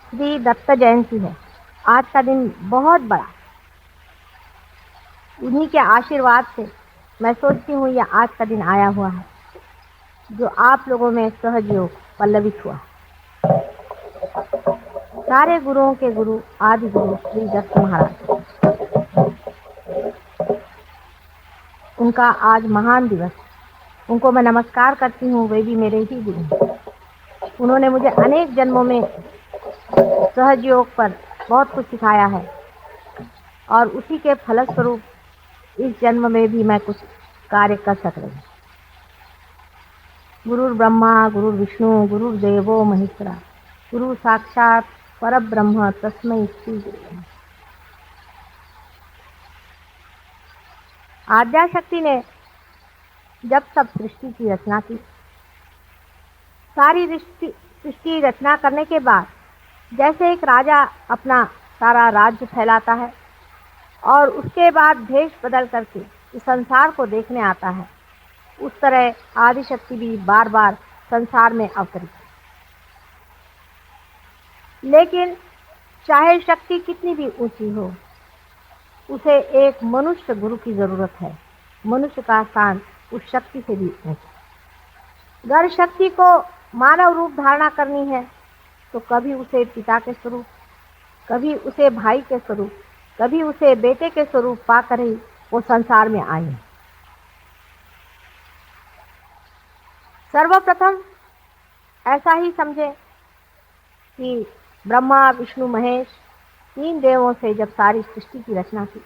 श्री दत्त जयंती है। आज का दिन बहुत बड़ा, उन्हीं के आशीर्वाद से मैं सोचती हूँ ये आज का दिन आया हुआ है, जो आप लोगों में सहयोग पल्लवित हुआ। सारे गुरुओं के गुरु आदि गुरु श्री दत्त महाराज, उनका आज महान दिवस। उनको मैं नमस्कार करती हूँ, वे भी मेरे ही गुरु हैं। उन्होंने मुझे अनेक जन्मों में सहयोग पर बहुत कुछ सिखाया है और उसी के फलस्वरूप इस जन्म में भी मैं कुछ कार्य कर सक रही हूँ। गुरुर् ब्रह्मा गुरुर्विष्णु गुरुर्देवो महेश्वरा, गुरु साक्षात परब्रह्म तस्मै श्री गुरुवे। आद्या शक्ति ने जब सब सृष्टि की रचना की, सारी सृष्टि रचना करने के बाद जैसे एक राजा अपना सारा राज्य फैलाता है और उसके बाद भेष बदल करके इस संसार को देखने आता है, उस तरह आदिशक्ति भी बार बार संसार में अवतरित। लेकिन चाहे शक्ति कितनी भी ऊंची हो, उसे एक मनुष्य गुरु की जरूरत है। मनुष्य का स्थान उस शक्ति से भी ऊंचा। अगर शक्ति को मानव रूप धारणा करनी है तो कभी उसे पिता के स्वरूप, कभी उसे भाई के स्वरूप, कभी उसे बेटे के स्वरूप पाकर ही वो संसार में आई है। सर्वप्रथम ऐसा ही समझे कि ब्रह्मा विष्णु महेश तीन देवों से जब सारी सृष्टि की रचना की,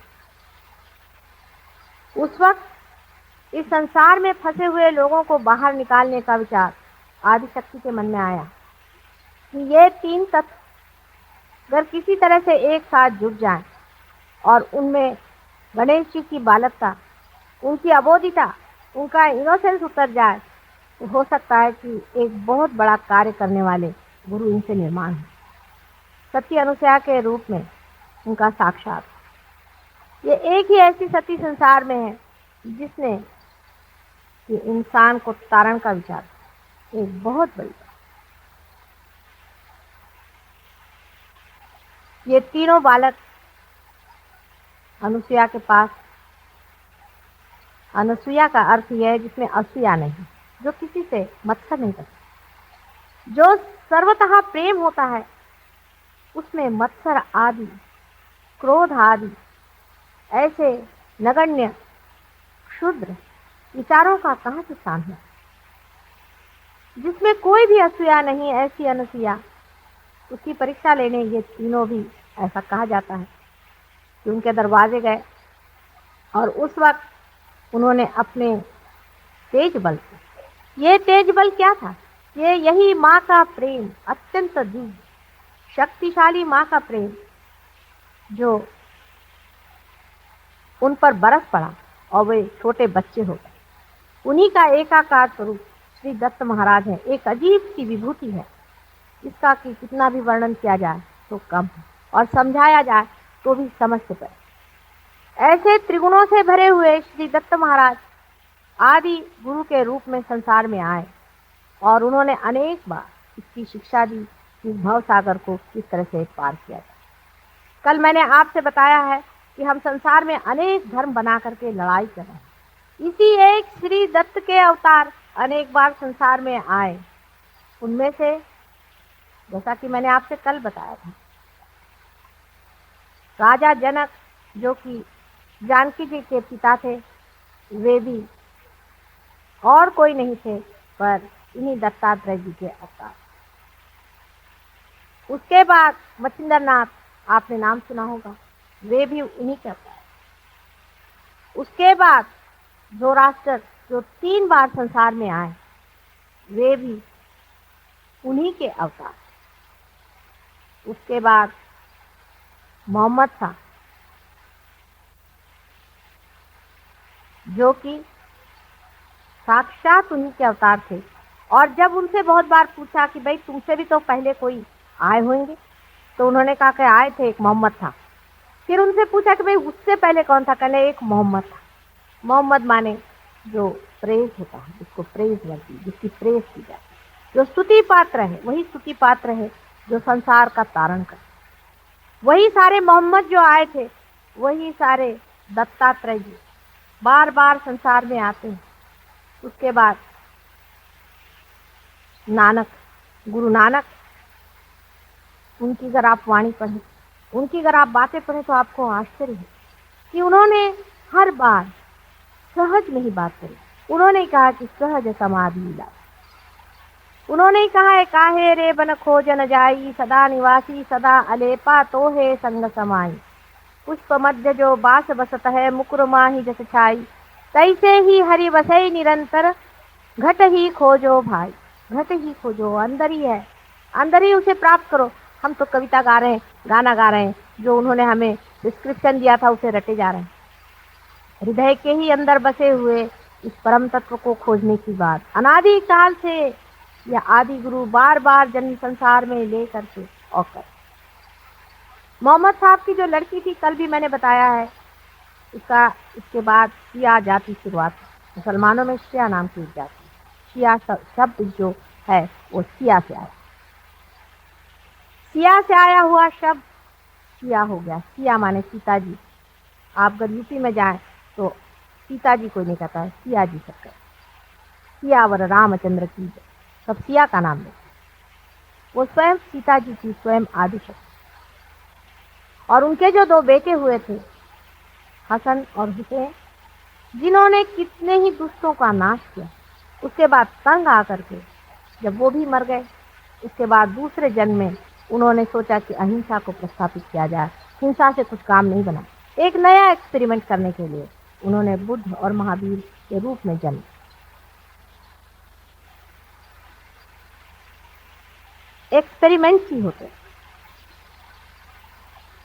उस वक्त इस संसार में फंसे हुए लोगों को बाहर निकालने का विचार आदिशक्ति के मन में आया कि ये तीन तत्व अगर किसी तरह से एक साथ जुट जाएं और उनमें गणेश जी की बालकता, उनकी अबोधिता, उनका इनोसेंस उतर जाए तो हो सकता है कि एक बहुत बड़ा कार्य करने वाले गुरु इनसे निर्माण हो। सती अनुसया के रूप में उनका साक्षात, ये एक ही ऐसी सती संसार में है जिसने कि इंसान को तारण का विचार, एक बहुत बड़ी बात। ये तीनों बालक अनुसुया के पास, अनुसुया का अर्थ यह है जिसमें असूया नहीं, जो किसी से मत्सर नहीं करता, जो सर्वतः प्रेम होता है, उसमें मत्सर आदि, क्रोध आदि ऐसे नगण्य क्षुद्र विचारों का कहाँ से स्थान है। जिसमें कोई भी असूया नहीं, ऐसी अनुसुया, उसकी परीक्षा लेने ये तीनों भी ऐसा कहा जाता है कि उनके दरवाजे गए और उस वक्त उन्होंने अपने तेज बल, ये तेज बल क्या था? ये यही माँ का प्रेम, अत्यंत दिव्य शक्तिशाली माँ का प्रेम जो उन पर बरस पड़ा और वे छोटे बच्चे हो गए। उन्हीं का एकाकार स्वरूप श्री दत्त महाराज है। एक अजीब सी विभूति है, इसका कि कितना भी वर्णन किया जाए तो कम है और समझाया जाए तो भी समझ से परे। ऐसे त्रिगुणों से भरे हुए श्री दत्त महाराज आदि गुरु के रूप में संसार में आए और उन्होंने अनेक बार इसकी शिक्षा दी कि भव सागर को किस तरह से पार किया जाए। कल मैंने आपसे बताया है कि हम संसार में अनेक धर्म बना करके लड़ाई कर रहे हैं। इसी एक श्री दत्त के अवतार अनेक बार संसार में आए। उनमें से जैसा कि मैंने आपसे कल बताया था, राजा जनक जो कि जानकी जी के पिता थे, वे भी और कोई नहीं थे पर इन्हीं दत्तात्रेय जी के अवतार। उसके बाद मच्छिंद्र नाथ, आपने नाम सुना होगा, वे भी उन्हीं के अवतार। उसके बाद ज़ोरास्टर जो 3 बार संसार में आए, वे भी उन्हीं के अवतार। उसके बाद मोहम्मद था जो कि साक्षात उन्हीं के अवतार थे। और जब उनसे बहुत बार पूछा कि भाई तुमसे भी तो पहले कोई आए होंगे, तो उन्होंने कहा कि आए थे, एक मोहम्मद था। फिर उनसे पूछा कि भाई उससे पहले कौन था? कहले एक मोहम्मद था। मोहम्मद माने जो प्रेज होता है, जिसको प्रेज वर्दी, जिसकी प्रेज की जाए, जो स्तुति पात्र है, वही स्तुति पात्र है जो संसार का तारण कर। वही सारे मोहम्मद जो आए थे, वही सारे दत्तात्रेय जी बार बार संसार में आते हैं। उसके बाद नानक, गुरु नानक, उनकी अगर आप वाणी पढ़ें, उनकी अगर आप बातें पढ़ें तो आपको आश्चर्य है कि उन्होंने हर बार सहज में ही बात करी। उन्होंने कहा कि सहज समाधि ला। उन्होंने कहा है, काहे रे बन खोज न जाई, सदा निवासी सदा अलेपा तो है संग समाई। पुष्प मध्य जो बास बसत है, मुकुर माही जस छाई। तैसे ही हरि बसई निरंतर, घट ही खोजो भाई। घट ही खोजो, अंदर ही है, अंदर ही उसे प्राप्त करो। हम तो कविता गा रहे हैं, गाना गा रहे हैं, जो उन्होंने हमें डिस्क्रिप्शन दिया था उसे रटे जा रहे हैं। हृदय के ही अंदर बसे हुए इस परम तत्व को खोजने की बात अनादि काल से यह आदि गुरु बार बार जन्म संसार में ले करके और कर। मोहम्मद साहब की जो लड़की थी, कल भी मैंने बताया है, इसके बाद शिया जाति शुरुआत। मुसलमानों में शिया नाम की जाति, शिया शब्द जो है वो शिया से आया। शिया से आया हुआ शब्द शिया हो गया। शिया माने सीता जी। आप अगर यूपी में जाएं तो सीता जी कोई नहीं कहता है, सिया जी सब कहते। सियावर रामचंद्र की सब सिया का नाम लेते। वो स्वयं सीता जी की स्वयं आदिशक्ति। और उनके जो दो बेटे हुए थे, हसन और हुसैन, जिन्होंने कितने ही दुष्टों का नाश किया। उसके बाद तंग आकर के जब वो भी मर गए, उसके बाद दूसरे जन्म में उन्होंने सोचा कि अहिंसा को प्रस्थापित किया जाए, हिंसा से कुछ काम नहीं बना। एक नया एक्सपेरिमेंट करने के लिए उन्होंने बुद्ध और महावीर के रूप में जन्म। एक्सपेरिमेंट ही होते।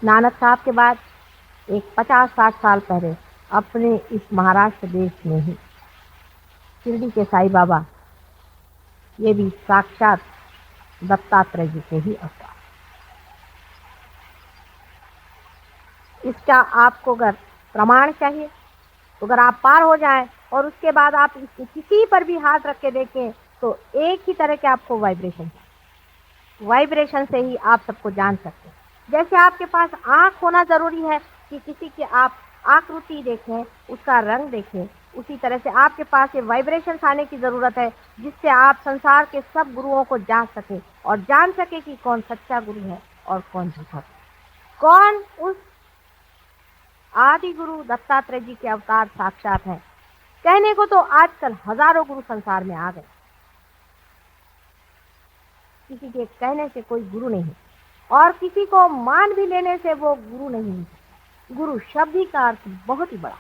नानक साहब के बाद एक 50-60 साल पहले अपने इस महाराष्ट्र देश में ही शिरडी के साईं बाबा, ये भी साक्षात दत्तात्रेय जी के ही अवतार। इसका आपको अगर प्रमाण चाहिए तो अगर आप पार हो जाएं और उसके बाद आप किसी पर भी हाथ रख के देखें तो एक ही तरह के आपको वाइब्रेशन से ही आप सबको जान सकते हैं। जैसे आपके पास आंख होना जरूरी है कि किसी की आप आकृति देखें, उसका रंग देखें, उसी तरह से आपके पास ये वाइब्रेशंस आने की जरूरत है जिससे आप संसार के सब गुरुओं को जान सके और जान सके कि कौन सच्चा गुरु है और कौन झूठा, कौन उस आदि गुरु दत्तात्रेय जी के अवतार साक्षात है। कहने को तो आजकल हजारों गुरु संसार में आ गए, किसी के कहने से कोई गुरु नहीं और किसी को मान भी लेने से वो गुरु नहीं। गुरु शब्द ही का अर्थ बहुत ही बड़ा,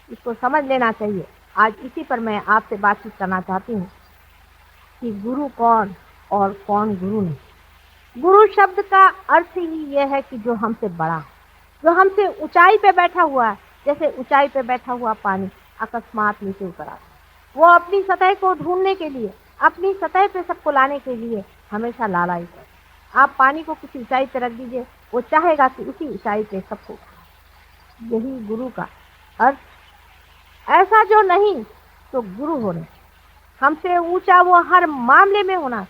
इसको समझ लेना चाहिए। आज इसी पर मैं आपसे बातचीत करना चाहती हूँ कि गुरु कौन और कौन गुरु नहीं। गुरु शब्द का अर्थ ही यह है कि जो हमसे बड़ा है, जो हमसे ऊंचाई पे बैठा हुआ है। जैसे ऊंचाई पे बैठा हुआ पानी अकस्मात नीचे उतर आता, वो अपनी सतह को ढूंढने के लिए, अपनी सतह पे सबको लाने के लिए हमेशा लालायित है। आप पानी को किसी ऊंचाई पे रख दीजिए, वो चाहेगा कि उसी ऊंचाई पे सबको। यही गुरु का अर्थ। ऐसा जो नहीं तो गुरु होने, हमसे ऊंचा वो हर मामले में होना,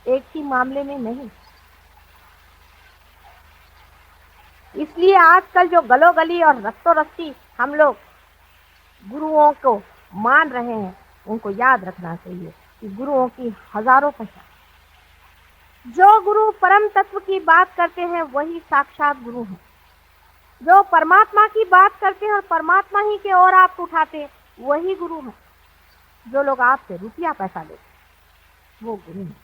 एक ही मामले में नहीं। इसलिए आजकल जो गलो गली और रत्तो रस्ती हम लोग गुरुओं को मान रहे हैं, उनको याद रखना चाहिए कि गुरुओं की हजारों पहचान। जो गुरु परम तत्व की बात करते हैं वही साक्षात गुरु हैं। जो परमात्मा की बात करते हैं और परमात्मा ही के ओर आप उठाते हैं वही गुरु हैं। जो लोग आपसे रुपया पैसा लेते वो गुरु हैं।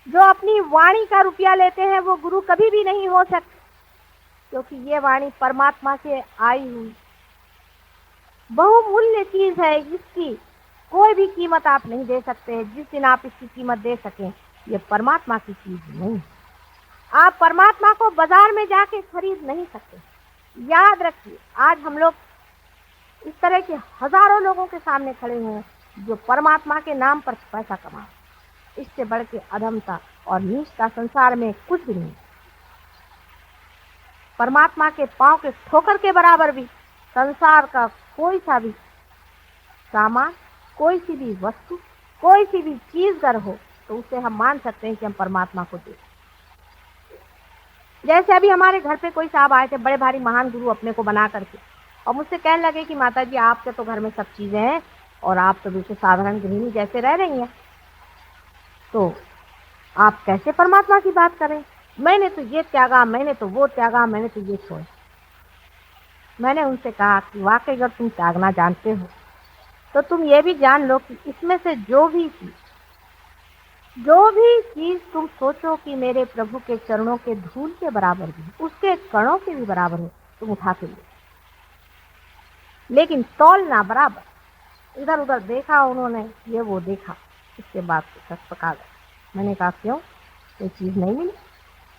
जो अपनी वाणी का रुपया लेते हैं वो गुरु कभी भी नहीं हो सकते, क्योंकि ये वाणी परमात्मा से आई हुई बहुमूल्य चीज है। इसकी कोई भी कीमत आप नहीं दे सकते। जिस दिन आप इसकी कीमत दे सकें, ये परमात्मा की चीज नहीं। आप परमात्मा को बाजार में जाके खरीद नहीं सकते। याद रखिए, आज हम लोग इस तरह के हजारों लोगों के सामने खड़े हुए हैं जो परमात्मा के नाम पर पैसा कमा। इससे बढ़ के अधमता और नीचता संसार में कुछ भी नहीं। परमात्मा के पांव के ठोकर के बराबर भी संसार का कोई सा भी सामान, कोई सी भी वस्तु, कोई सी भी चीज अगर हो तो उससे हम मान सकते हैं कि हम परमात्मा को देखें। जैसे अभी हमारे घर पे कोई साहब आए थे, बड़े भारी महान गुरु अपने को बना करके, और मुझसे कहने लगे कि माता जी आपके तो घर में सब चीजें हैं और आप तो बिल्कुल साधारण गृहिणी जैसे रह रही हैं, तो आप कैसे परमात्मा की बात करें? मैंने तो ये त्यागा, मैंने तो वो त्यागा, मैंने तो ये छोड़ा। मैंने उनसे कहा कि वाकई अगर तुम त्यागना जानते हो तो तुम ये भी जान लो कि इसमें से जो भी चीज तुम सोचो कि मेरे प्रभु के चरणों के धूल के बराबर भी, उसके कणों के भी बराबर है, तुम उठा के लो, लेकिन तौलना बराबर। इधर उधर देखा उन्होंने, ये वो देखा, इसके बाद तो पका गए। मैंने कहा क्यों, कोई चीज नहीं मिली?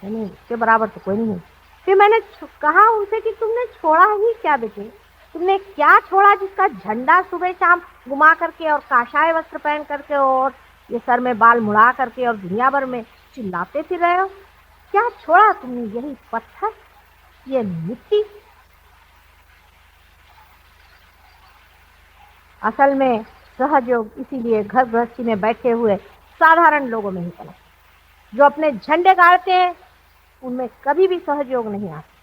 नहीं, उसके बराबर तो कोई नहीं। फिर मैंने कहा उनसे कि तुमने छोड़ा ही क्या बेटे, तुमने क्या छोड़ा जिसका झंडा सुबह शाम घुमा करके और काशाय वस्त्र पहन करके और ये सर में बाल मुड़ा करके और दुनिया भर में चिल्लाते फिर रहे हो? क्या छोड़ा तुमने? यही पत्थर, ये मिट्टी। असल में सहयोग इसीलिए घर गृहस्थी में बैठे हुए साधारण लोगों में ही पनपता है। जो अपने झंडे गाड़ते हैं उनमें कभी भी सहयोग नहीं आता।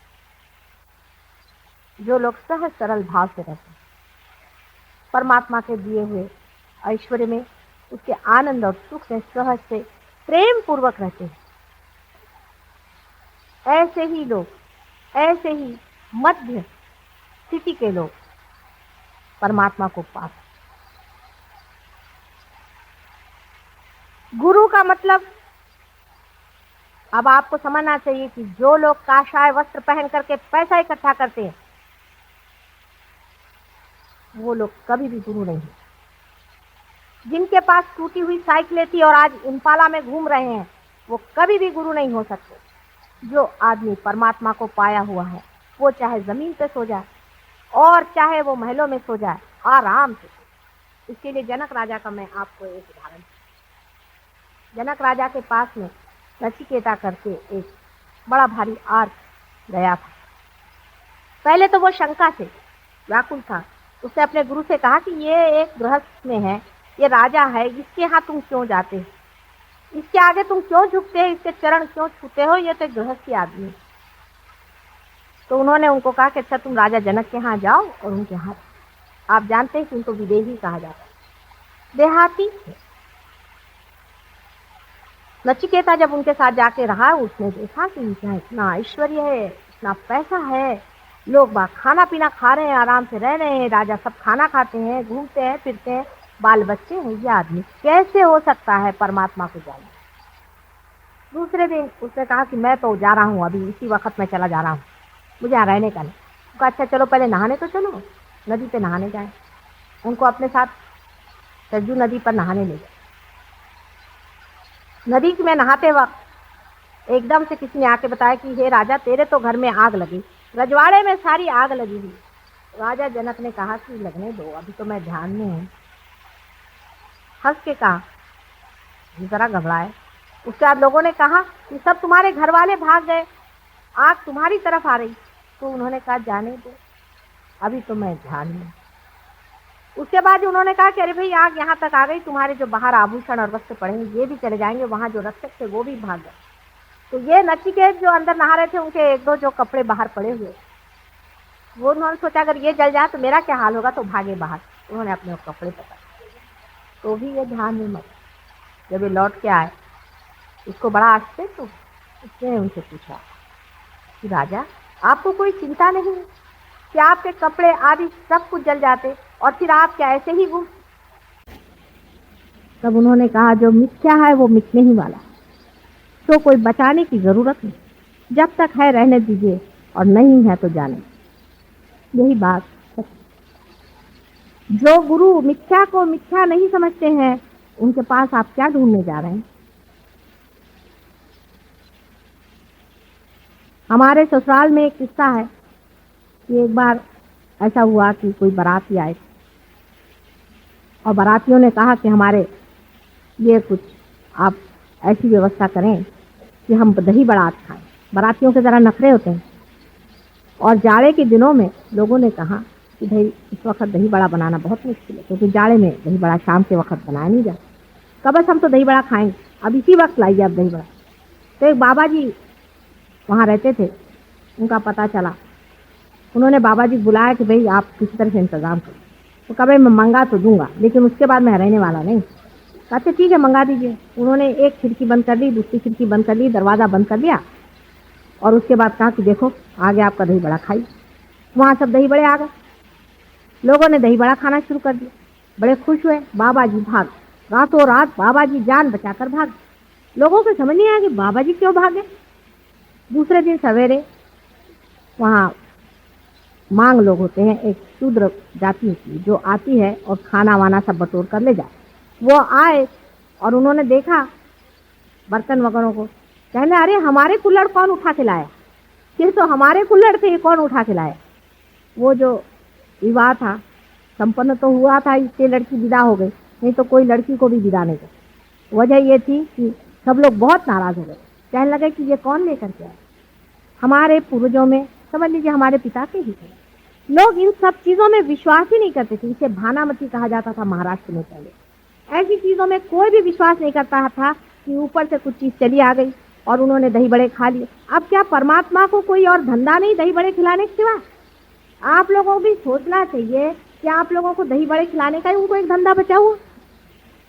जो लोग सहज सरल भाव से रहते हैं, परमात्मा के दिए हुए ऐश्वर्य में, उसके आनंद और सुख में सहज से प्रेम पूर्वक रहते हैं, ऐसे ही लोग, ऐसे ही मध्य स्थिति के लोग परमात्मा को पाते। गुरु का मतलब अब आपको समझना चाहिए कि जो लोग काशाय वस्त्र पहन करके पैसा इकट्ठा करते हैं वो लोग कभी भी गुरु नहीं। जिनके पास टूटी हुई साइकिलें थी और आज इम्पाला में घूम रहे हैं वो कभी भी गुरु नहीं हो सकते। जो आदमी परमात्मा को पाया हुआ है वो चाहे जमीन पे सो जाए और चाहे वो महलों में सो जाए, आराम से। इसके लिए जनक राजा का मैं आपको एक उदाहरण, जनक राजा के पास में नचिकेता करके एक बड़ा भारी आर्क गया था। पहले तो वो शंका से व्याकुल था। उसने अपने गुरु से कहा कि ये एक गृहस्थ में है, ये राजा है, इसके यहाँ तुम क्यों जाते हो, इसके आगे तुम क्यों झुकते हो, इसके चरण क्यों छूते हो, ये तो गृहस्थी आदमी। तो उन्होंने उनको कहा कि अच्छा तुम राजा जनक के यहाँ जाओ और उनके यहाँ, आप जानते हैं कि उनको विदेही कहा जाता है, देहाती। नचिकेता जब उनके साथ जाके रहा, उसने देखा कि इनका इतना ऐश्वर्य है, इतना पैसा है, लोग बाग खाना पीना खा रहे हैं, आराम से रह रहे हैं, राजा सब खाना खाते हैं, घूमते हैं फिरते हैं, बाल बच्चे हैं, ये आदमी कैसे हो सकता है परमात्मा को जाने? दूसरे दिन उसने कहा कि मैं तो जा रहा हूँ, अभी इसी वक्त मैं चला जा रहा हूँ, मुझे यहाँ रहने का नहीं। कहा अच्छा चलो पहले नहाने तो चलो, नदी पे नहाने जाए। उनको अपने साथ सरजू नदी पर नहाने ले गए। नदी में नहाते वक्त एकदम से किसी ने आके बताया कि हे राजा तेरे तो घर में आग लगी, रजवाड़े में सारी आग लगी हुई। राजा जनक ने कहा कि लगने दो, अभी तो मैं ध्यान में हूँ। हंस के कहा, जरा घबराए। उसके बाद लोगों ने कहा कि सब तुम्हारे घर वाले भाग गए, आग तुम्हारी तरफ आ रही। तो उन्होंने कहा जाने दो, अभी तो मैं ध्यान में। उसके बाद उन्होंने कहा कि अरे भाई आग यहाँ तक आ गई, तुम्हारे जो बाहर आभूषण और वस्त्र पड़े हैं ये भी चले जाएंगे, वहां जो रक्षक थे वो भी भाग गए। तो ये नचिकेत जो अंदर नहा रहे थे उनके एक दो जो कपड़े बाहर पड़े हुए, वो उन्होंने सोचा अगर ये जल जाए तो मेरा क्या हाल होगा, तो भागे बाहर। उन्होंने अपने कपड़े पकड़, तो भी ये ध्यान में मत। जब ये लौट के आए उसको बड़ा आश्चर्य, तो उसने उनसे पूछा कि राजा आपको कोई चिंता नहीं कि आपके कपड़े आदि सब कुछ जल जाते और फिर आप क्या ऐसे ही घूम? तब उन्होंने कहा जो मिथ्या है वो मिटने ही वाला, तो कोई बचाने की जरूरत नहीं, जब तक है रहने दीजिए और नहीं है तो जाने। यही बात। जो गुरु मिथ्या को मिथ्या नहीं समझते हैं उनके पास आप क्या ढूंढने जा रहे हैं? हमारे ससुराल में एक किस्सा है कि एक बार ऐसा हुआ कि कोई बाराती आए और बारातियों ने कहा कि हमारे ये कुछ आप ऐसी व्यवस्था करें कि हम दही बारात खाएं। बारातियों के ज़रा नखरे होते हैं और जाड़े के दिनों में लोगों ने कहा कि भाई इस वक्त दही बड़ा बनाना बहुत मुश्किल है, क्योंकि जाड़े में दही बड़ा शाम के वक्त बनाया नहीं जाता। कब बस हम तो दही बड़ा खाएंगे, अब इसी वक्त लाइए आप दही बड़ा। तो एक बाबा जी वहाँ रहते थे, उनका पता चला। उन्होंने बाबा जी बुलाया कि भाई आप किसी तरह से इंतजाम करो। तो कहा भाई मैं मंगा तो दूंगा, लेकिन उसके बाद मैं रहने वाला नहीं। अच्छा ठीक है, मंगा दीजिए। उन्होंने एक खिड़की बंद कर दी, दूसरी खिड़की बंद कर दी, दरवाज़ा बंद कर दिया, और उसके बाद कहा कि देखो आ गया आपका दही बड़ा, खाइए। वहाँ सब दही बड़े आ गए, लोगों ने दही बड़ा खाना शुरू कर दिया, बड़े खुश हुए। बाबा जी भाग, रातों रात बाबा जी जान बचाकर भाग। लोगों को समझ नहीं आया कि बाबा जी क्यों भागे। दूसरे दिन सवेरे वहाँ मांग लोग होते हैं, एक शूद्र जाति होती है जो आती है और खाना वाना सब बटोर कर ले जाए। वो आए और उन्होंने देखा बर्तन वगैरह को, कहने अरे हमारे कुल्हड़ कौन उठा के लाया, फिर तो हमारे कुल्हड़ थे, कौन उठा के लाया। वो जो विवाह था संपन्न तो हुआ था, इससे लड़की विदा हो गई, नहीं तो कोई लड़की को भी विदा नहीं कर। वजह ये थी कि सब लोग बहुत नाराज हो गए, कहने लगे कि ये कौन लेकर के आए। हमारे पूर्वजों में समझ लीजिए हमारे पिता के ही थे, लोग इन सब चीजों में विश्वास ही नहीं करते थे। इसे भानामती कहा जाता था महाराष्ट्र में। पहले ऐसी चीजों में कोई भी विश्वास नहीं करता था कि ऊपर से कुछ चीज चली आ गई और उन्होंने दही बड़े खा लिए। अब क्या परमात्मा को कोई और धंधा नहीं दही बड़े खिलाने के सिवा? आप लोगों को भी सोचना चाहिए कि आप लोगों को दही बड़े खिलाने का ही उनको एक धंधा बचा हुआ।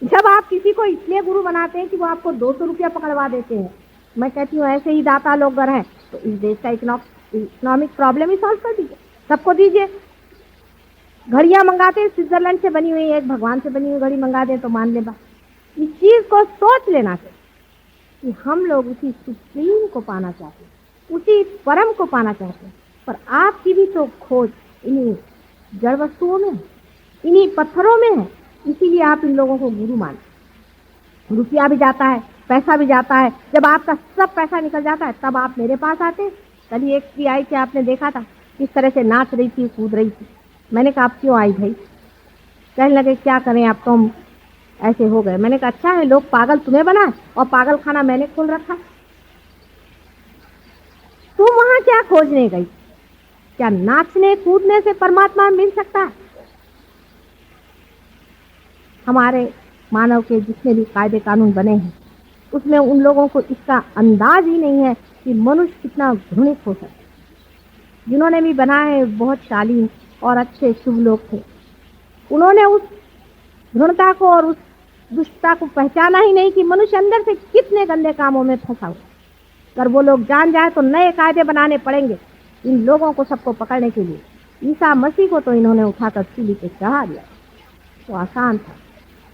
जब आप किसी को इसलिए गुरु बनाते हैं कि वो आपको 200 रुपया पकड़वा देते हैं, मैं कहती हूँ ऐसे ही दाता लोग अगर हैं तो इस देश का इकोनॉमिक प्रॉब्लम ही सॉल्व कर दीजिए, सबको दीजिए। घड़ियां मंगाते हैं स्विट्जरलैंड से बनी हुई, एक भगवान से बनी हुई घड़ी मंगा दें तो मान ले बात। इस चीज को सोच लेना चाहिए कि हम लोग उसी सुप्रीम को पाना चाहते हैं, उसी परम को पाना चाहते हैं। पर आपकी भी तो खोज इन्हीं जड़ वस्तुओं में है, इन्हीं पत्थरों में है, इसीलिए आप इन लोगों को गुरु मानते। रुपया भी जाता है, पैसा भी जाता है, जब आपका सब पैसा निकल जाता है तब आप मेरे पास आते हैं। कल एक स्त्री आई थी, आपने देखा था किस तरह से नाच रही थी, कूद रही थी। मैंने कहा आप क्यों आई भाई? कहने लगे क्या करें, आप तो हम ऐसे हो गए। मैंने कहा अच्छा है, लोग पागल तुम्हें बनाए और पागल खाना मैंने खोल रखा। तुम वहां क्या खोजने गई? क्या नाचने कूदने से परमात्मा मिल सकता है? हमारे मानव के जितने भी कायदे कानून बने हैं उसमें उन लोगों को इसका अंदाज ही नहीं है कि मनुष्य कितना घृणित हो सकता है। जिन्होंने भी बनाए बहुत शालीन और अच्छे शुभ लोग थे, उन्होंने उस घृणता को और उस दुष्टता को पहचाना ही नहीं कि मनुष्य अंदर से कितने गंदे कामों में फंसा हुआ। अगर वो लोग जान जाए तो नए कायदे बनाने पड़ेंगे इन लोगों को सबको पकड़ने के लिए। ईसा मसीह को तो इन्होंने उठाकर सूली पे चढ़ा दिया, तो आसान था,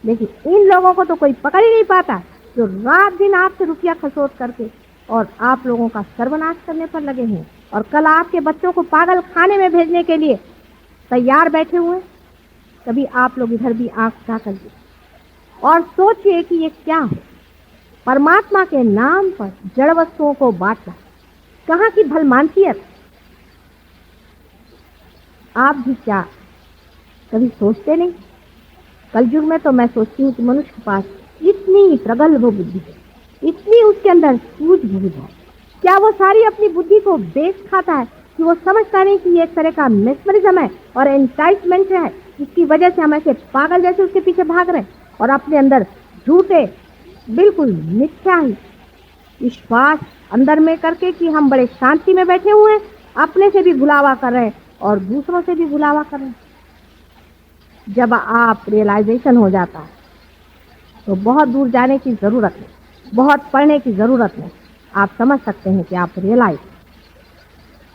लेकिन इन लोगों को तो कोई पकड़ ही नहीं पाता, जो रात दिन आपसे रुपया खसोट करके और आप लोगों का सर्वनाश करने पर लगे हैं, और कल आपके बच्चों को पागल खाने में भेजने के लिए तैयार बैठे हुए। कभी आप लोग इधर भी आंख उठा कर और सोचिए कि ये क्या है। परमात्मा के नाम पर जड़ वस्तुओं को बांटना कहाँ की भलमानसियत। आप भी क्या कभी सोचते नहीं? कलयुग में तो मैं सोचती हूँ कि मनुष्य के पास इतनी प्रगल्भ बुद्धि है, इतनी उसके अंदर सूझबूझ है, क्या वो सारी अपनी बुद्धि को बेच खाता है कि वो समझता नहीं कि ये एक तरह का मेस्मरिज्म है और एंटाइटमेंट है, जिसकी वजह से हम ऐसे पागल जैसे उसके पीछे भाग रहे हैं और अपने अंदर झूठे बिल्कुल मिथ्या ही विश्वास अंदर में करके कि हम बड़े शांति में बैठे हुए हैं, अपने से भी भुलावा कर रहे हैं और दूसरों से भी भुलावा कर रहे हैं। जब आप रियलाइजेशन हो जाता है तो बहुत दूर जाने की जरूरत नहीं, बहुत पढ़ने की जरूरत नहीं, आप समझ सकते हैं कि आप रियलाइज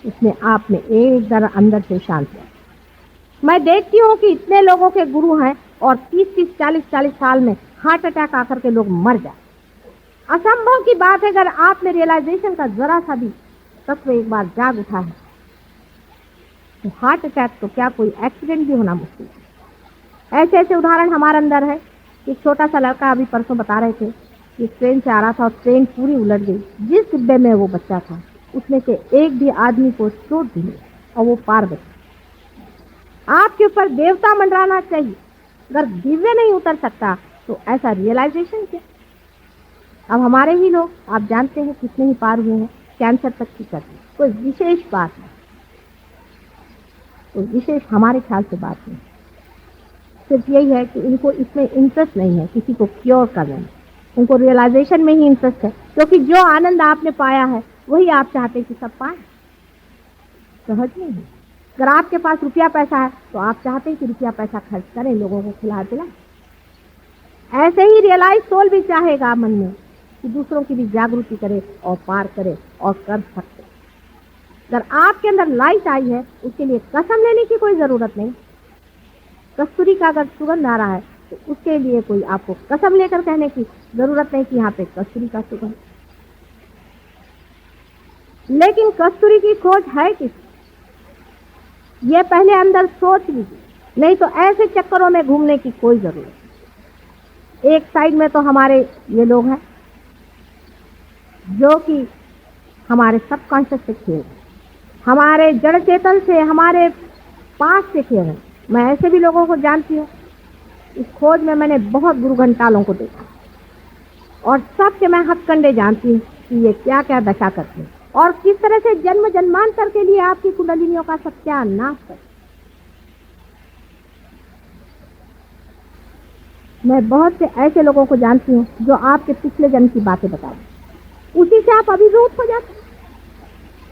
इसमें आप में एक जरा अंदर से शांति है। मैं देखती हूँ कि इतने लोगों के गुरु हैं और 30-30, 40-40 साल में हार्ट अटैक आकर के लोग मर जाए। असंभव की बात है। अगर आप में रियलाइजेशन का जरा सा भी तत्व एक बार जाग उठा है तो हार्ट अटैक तो क्या कोई एक्सीडेंट भी होना मुश्किल है। ऐसे ऐसे उदाहरण हमारे अंदर है। एक छोटा सा लड़का अभी परसों बता रहे थे कि ट्रेन से आ रहा था और ट्रेन पूरी उलट गई। जिस डिब्बे में वो बच्चा था उसमें से एक भी आदमी को चोट भी नहीं और वो पार गई। आपके ऊपर देवता मंडराना चाहिए। अगर दिव्य नहीं उतर सकता तो ऐसा रियलाइजेशन क्या। अब हमारे ही लोग आप जानते हैं कितने ही पार हुए हैं, कैंसर तक की करते। कोई विशेष बात है, कोई विशेष हमारे ख्याल से बात नहीं, सिर्फ यही है कि इनको इसमें इंटरेस्ट नहीं है किसी को क्योर करने में। उनको रियलाइजेशन में ही इंटरेस्ट है, क्योंकि जो आनंद आपने पाया है वही आप चाहते हैं कि सब पाए। सहज नहीं है। अगर आपके पास रुपया पैसा है तो आप चाहते हैं कि रुपया पैसा खर्च करें, लोगों को खिला पिलाएं। ऐसे ही रियलाइज सोल भी चाहेगा मन में कि दूसरों की भी जागृति करे और पार करे और कर सकते। अगर आपके अंदर लाइट आई है, उसके लिए कसम लेने की कोई जरूरत नहीं। कस्तूरी का अगर सुगंध आ रहा है तो उसके लिए कोई आपको कसम लेकर कहने की जरूरत नहीं कि यहाँ पे कस्तूरी का सुगंध। लेकिन कस्तूरी की खोज है किस, ये पहले अंदर सोच लीजिए, नहीं तो ऐसे चक्करों में घूमने की कोई जरूरत नहीं। एक साइड में तो हमारे ये लोग हैं जो कि हमारे सबकॉन्शियस से खेल, हमारे जड़ चेतन से, हमारे पास से खेल हैं। मैं ऐसे भी लोगों को जानती हूँ। इस खोज में मैंने बहुत गुरु घंटालों को देखा और सबके मैं हथकंडे जानती हूँ कि ये क्या क्या दशा करते हैं और किस तरह से जन्म जन्मांतर के लिए आपकी कुंडलिनियों का सत्यानाश कर। मैं बहुत से ऐसे लोगों को जानती हूँ जो आपके पिछले जन्म की बातें बताएं, उसी से आप अभिभूत हो जाते।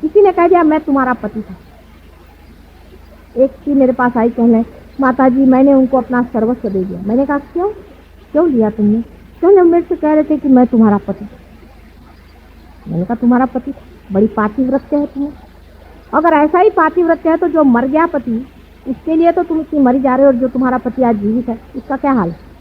किसी ने कह दिया मैं तुम्हारा पति था। एक स्त्री मेरे पास आई कहने, माता जी मैंने उनको अपना सर्वस्व दे दिया। मैंने कहा क्यों, क्यों लिया तुमने? कहने मेरे से कह रहे थे कि मैं तुम्हारा पति। मैंने कहा तुम्हारा पति? बड़ी पातिव्रत्य है तुम्हें। अगर ऐसा ही पातिव्रत्य है तो जो मर गया पति, उसके लिए तो तुम इतनी मरी जा रहे हो, और जो तुम्हारा पति आज जीवित है उसका क्या हाल है?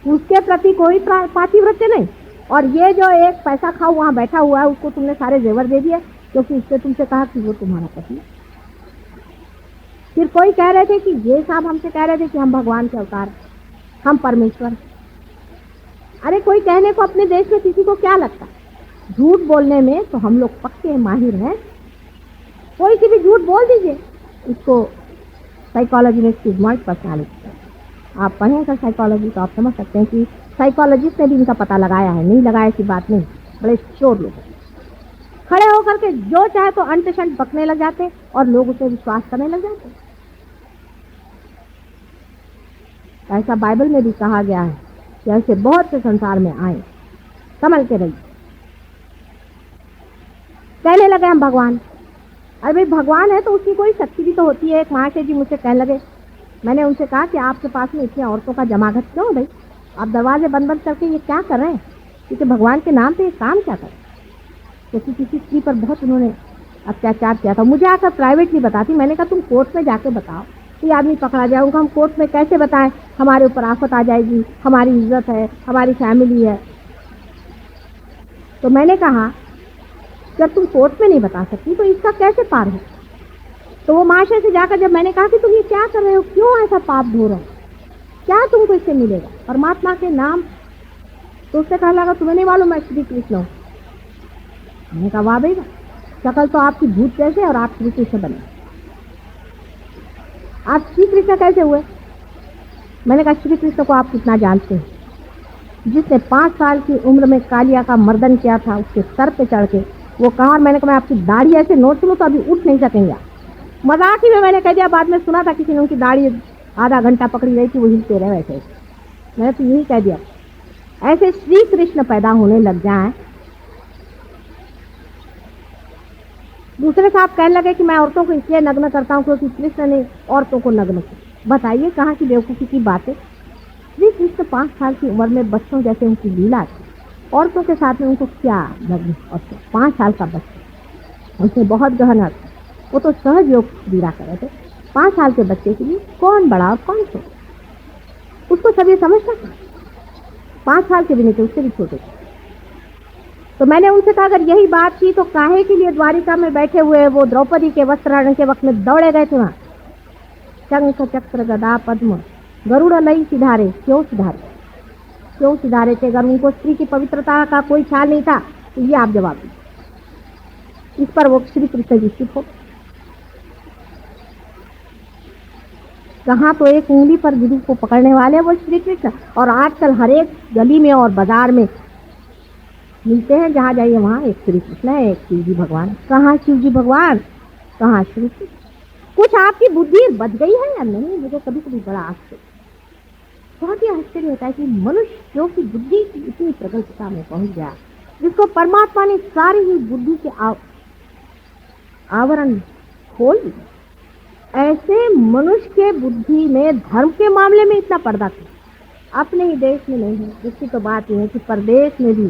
उसके प्रति कोई पातिव्रत्य नहीं। और ये जो एक पैसा खाऊ वहां बैठा हुआ है, उसको तुमने सारे जेवर दे दिए क्योंकि उससे तुमसे कहा कि वो तुम्हारा पति है। फिर कोई कह रहे थे कि ये साहब हमसे कह रहे थे कि हम भगवान के अवतार, हम परमेश्वर। अरे कोई कहने को अपने देश में किसी को क्या लगता? झूठ बोलने में तो हम लोग पक्के माहिर हैं। कोई सी भी झूठ बोल दीजिए, इसको साइकोलॉजी में स्टिग्माइज्ड पर्सनालिटी है। आप पढ़ेंगे साइकोलॉजी तो आप समझ सकते हैं कि साइकोलॉजिस्ट ने भी इनका पता लगाया है। नहीं लगाया की बात नहीं, बड़े चोर लोग खड़े होकर के जो चाहे तो अंत शंत बकने लग जाते और लोग उसे विश्वास करने लग जाते। ऐसा बाइबल में भी कहा गया है कि ऐसे बहुत से संसार में आए, संभल के रहिए। कहने लगे हम भगवान। अरे भाई भगवान है तो उसकी कोई शक्ति भी तो होती है। एक महाशय जी मुझसे कहने लगे, मैंने उनसे कहा कि आपके पास में इतनी औरतों का जमागत क्यों है भाई? आप दरवाजे बंद बंद करके ये क्या कर रहे हैं? क्योंकि भगवान के नाम पे ये काम क्या कर, क्योंकि किसी स्त्री पर बहुत उन्होंने अत्याचार किया था। मुझे आकर प्राइवेटली बताती। मैंने कहा तुम कोर्ट में जाके बताओ, ये आदमी पकड़ा जाए। उनको हम कोर्ट में कैसे बताएं? हमारे ऊपर आफत आ जाएगी, हमारी इज्जत है, हमारी फैमिली है। तो मैंने कहा जब तुम कोर्ट में नहीं बता सकती तो इसका कैसे पार हो? तो वो महाशय से जाकर जब मैंने कहा कि तुम ये क्या कर रहे हो, क्यों ऐसा पाप धो रहे हो, क्या तुमको इससे मिलेगा परमात्मा के नाम? तो उससे कहा लगा तुम्हें नहीं मालूम मैं श्री कृष्ण हूँ। मैंने कहा वाह भाई, शकल तो आपकी भूत जैसे और आप श्री कृष्ण बने। आप श्री कृष्ण कैसे हुए? मैंने कहा श्री कृष्ण को आप कितना जानते हैं? जिसने 5 साल की उम्र में कालिया का मर्दन किया था, उसके सर पे चढ़ के वो कहा। और मैंने कहा मैं आपकी दाढ़ी ऐसे नोच लूं तो अभी उठ नहीं सकेंगे। मजाक ही में मैंने कह दिया। बाद में सुना था किसी ने उनकी दाढ़ी आधा घंटा पकड़ी रही थी, वो हिलते रहे वैसे। मैंने तो यही कह दिया। ऐसे श्री कृष्ण पैदा होने लग जाएं। दूसरे साहब कहने लगे कि मैं औरतों को इसलिए नग्न करता हूँ क्योंकि कृष्ण ने औरतों को नग्न किया। बताइए कहाँ की बेवकूफ़ी की बात है। श्री कृष्ण 5 साल की उम्र में बच्चों जैसे उनकी लीला थी, औरतों के साथ में उनको क्या नग्न? और 5 साल का बच्चा, उनसे बहुत गहन अर्थ। वो तो सहज योग क्रीड़ा कर रहे थे। 5 साल के बच्चे के लिए कौन बड़ा और कौन छोटा, उसको सब ये समझता था। 5 साल के भी नहीं थे, उससे भी छोटे थे। तो मैंने उनसे कहा अगर यही बात थी तो काहे के लिए द्वारिका में बैठे हुए वो द्रौपदी के वस्त्रहरण के वक्त में दौड़े गए थे वहां? शंख चक्र गदा पद्म गरुड़ लई सिधारे, क्यों सिधारे? क्यों सिधारे थे? अगर उनको स्त्री की पवित्रता का कोई ख्याल नहीं था तो ये आप जवाब दीजिए। इस पर वो श्री कृष्ण जी चुप हो। कहाँ तो एक उंगली पर गुरु को पकड़ने वाले वो श्री कृष्ण, और आजकल हर एक गली में और बाजार में मिलते हैं, जहाँ जाइए वहाँ एक श्री कृष्ण है, एक शिव जी भगवान। कहाँ शिव जी भगवान, कहाँ श्री कृष्ण? कुछ आपकी बुद्धि बच गई है या नहीं? मुझे कभी कभी बड़ा आश्चर्य। बहुत ही आश्चर्य होता है कि मनुष्य जो कि बुद्धि की इतनी प्रगल्भता में पहुंच गया, जिसको परमात्मा ने सारी ही बुद्धि के आवरण खोल दिए, ऐसे मनुष्य के बुद्धि में धर्म के मामले में इतना पर्दा क्यों? अपने ही देश में नहीं है। इसकी तो बात यह है कि परदेश में भी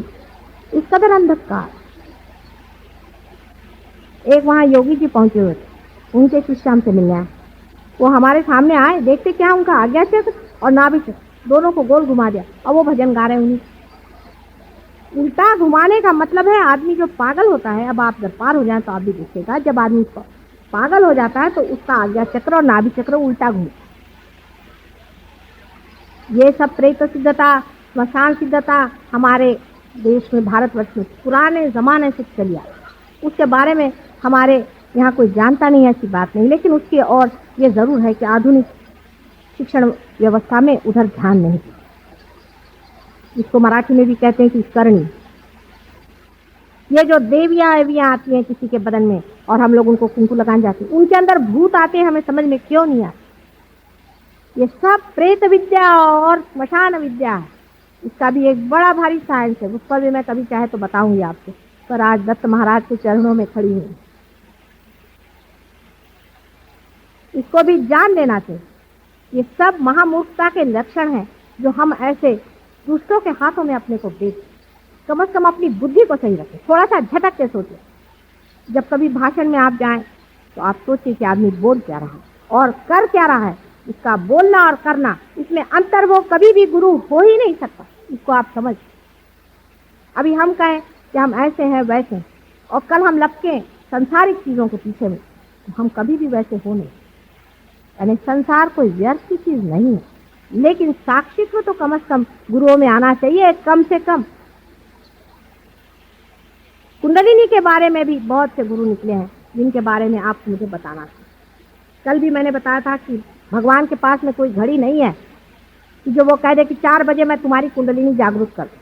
इस कदर अंधकार। एक वहां योगी जी पहुंचे हुए थे, उनके शिष्य हमसे मिलने आए। वो हमारे सामने आए, देखते क्या उनका आज्ञा चक्र और नाभि चक्र दोनों को गोल घुमा दिया और वो भजन गा रहे हैं। उन्हीं उल्टा घुमाने का मतलब है आदमी जो पागल होता है, अब आप जब पार हो जाए तो आप भी देखिएगा, जब आदमी पागल हो जाता है तो उसका आज्ञा चक्र और नाभि चक्र उल्टा घूमता। ये सब प्रेत सिद्धता, स्मशान सिद्धता हमारे देश में, भारतवर्ष में पुराने जमाने से चली आई। उसके बारे में हमारे यहाँ कोई जानता नहीं है, ऐसी बात नहीं, लेकिन उसकी और ये जरूर है कि आधुनिक शिक्षण व्यवस्था में उधर ध्यान नहीं दिया। इसको मराठी में भी कहते हैं कि करणी। ये जो देवियां एवियां आती हैं किसी के बदन में और हम लोग उनको कुंकू लगाने जाते हैं, उनके अंदर भूत आते हैं, हमें समझ में क्यों नहीं आता। ये सब प्रेत विद्या और स्मशान विद्या है। इसका भी एक बड़ा भारी साइंस है, उस पर भी मैं कभी चाहे तो बताऊंगी आपको, पर आज दत्त महाराज के चरणों में खड़ी हूं। इसको भी जान लेना चाहिए। ये सब महामूर्खता के लक्षण हैं जो हम ऐसे दूसरों के हाथों में अपने को बेच। कम से कम अपनी बुद्धि को सही रखें, थोड़ा सा झटक के सोचें। जब कभी भाषण में आप जाएं तो आप सोचिए कि आदमी बोल क्या रहा है और कर क्या रहा है। इसका बोलना और करना, इसमें अंतर वो कभी भी गुरु हो ही नहीं सकता। इसको आप समझ। अभी हम कहें कि हम ऐसे हैं वैसे हैं और कल हम लपके संसारिक चीजों के पीछे में, तो हम कभी भी वैसे हो नहीं। यानी संसार कोई व्यर्थ की चीज नहीं है, लेकिन साक्षित्व तो कम से कम गुरुओं में आना चाहिए, कम से कम। कुंडलिनी के बारे में भी बहुत से गुरु निकले हैं जिनके बारे में आप मुझे बताना चाहिए। कल भी मैंने बताया था कि भगवान के पास में कोई घड़ी नहीं है कि जो वो कह दे कि 4 बजे मैं तुम्हारी कुंडलिनी जागरूक कर दूं।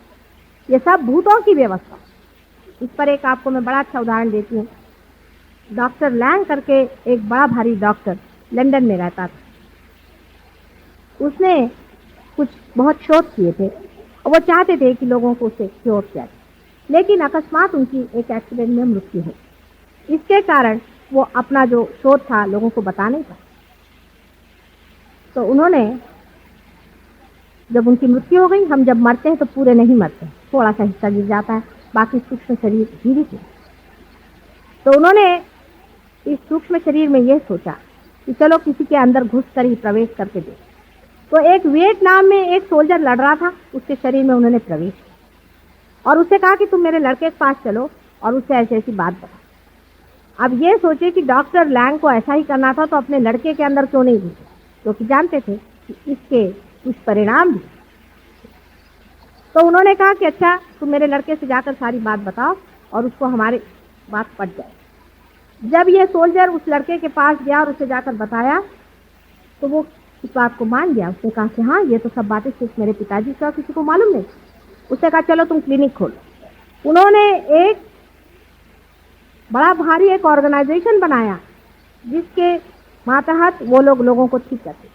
ये सब भूतों की व्यवस्था। इस पर एक आपको मैं बड़ा अच्छा उदाहरण देती हूँ। डॉक्टर लैंग करके एक बड़ा भारी डॉक्टर लंदन में रहता था। उसने कुछ बहुत शोध किए थे और वो चाहते थे कि लोगों को उसे क्योर किया जाए, लेकिन अकस्मात उनकी एक एक्सीडेंट में मृत्यु हो। इसके कारण वो अपना जो शोध था लोगों को बता नहीं पाए। तो उन्होंने, जब उनकी मृत्यु हो गई, हम जब मरते हैं तो पूरे नहीं मरते, थोड़ा सा हिस्सा गिर जाता है, बाकी सूक्ष्म शरीर जीवित है। तो उन्होंने इस सूक्ष्म शरीर में यह सोचा कि चलो किसी के अंदर घुस कर ही प्रवेश करके दे। तो एक वियतनाम में एक सोल्जर लड़ रहा था, उसके शरीर में उन्होंने प्रवेश किया और उससे कहा कि तुम मेरे लड़के के पास चलो और उससे ऐसी ऐसी बात बता। अब ये सोचे कि डॉक्टर लैंग को ऐसा ही करना था, तो अपने लड़के के अंदर क्यों नहीं घुसे, क्योंकि जानते थे कि इसके कुछ परिणाम भी। तो उन्होंने कहा कि अच्छा तुम मेरे लड़के से जाकर सारी बात बताओ और उसको हमारी बात पट जाए। जब ये सोल्जर उस लड़के के पास गया और उसे जाकर बताया तो वो इस बात को मान गया। उसने कहा कि हाँ, ये तो सब बातें सिर्फ मेरे पिताजी का, किसी को मालूम नहीं। उसने कहा चलो तुम क्लिनिक खोलो। उन्होंने एक बड़ा भारी एक ऑर्गेनाइजेशन बनाया जिसके मातहत वो लोगों को ठीक करते।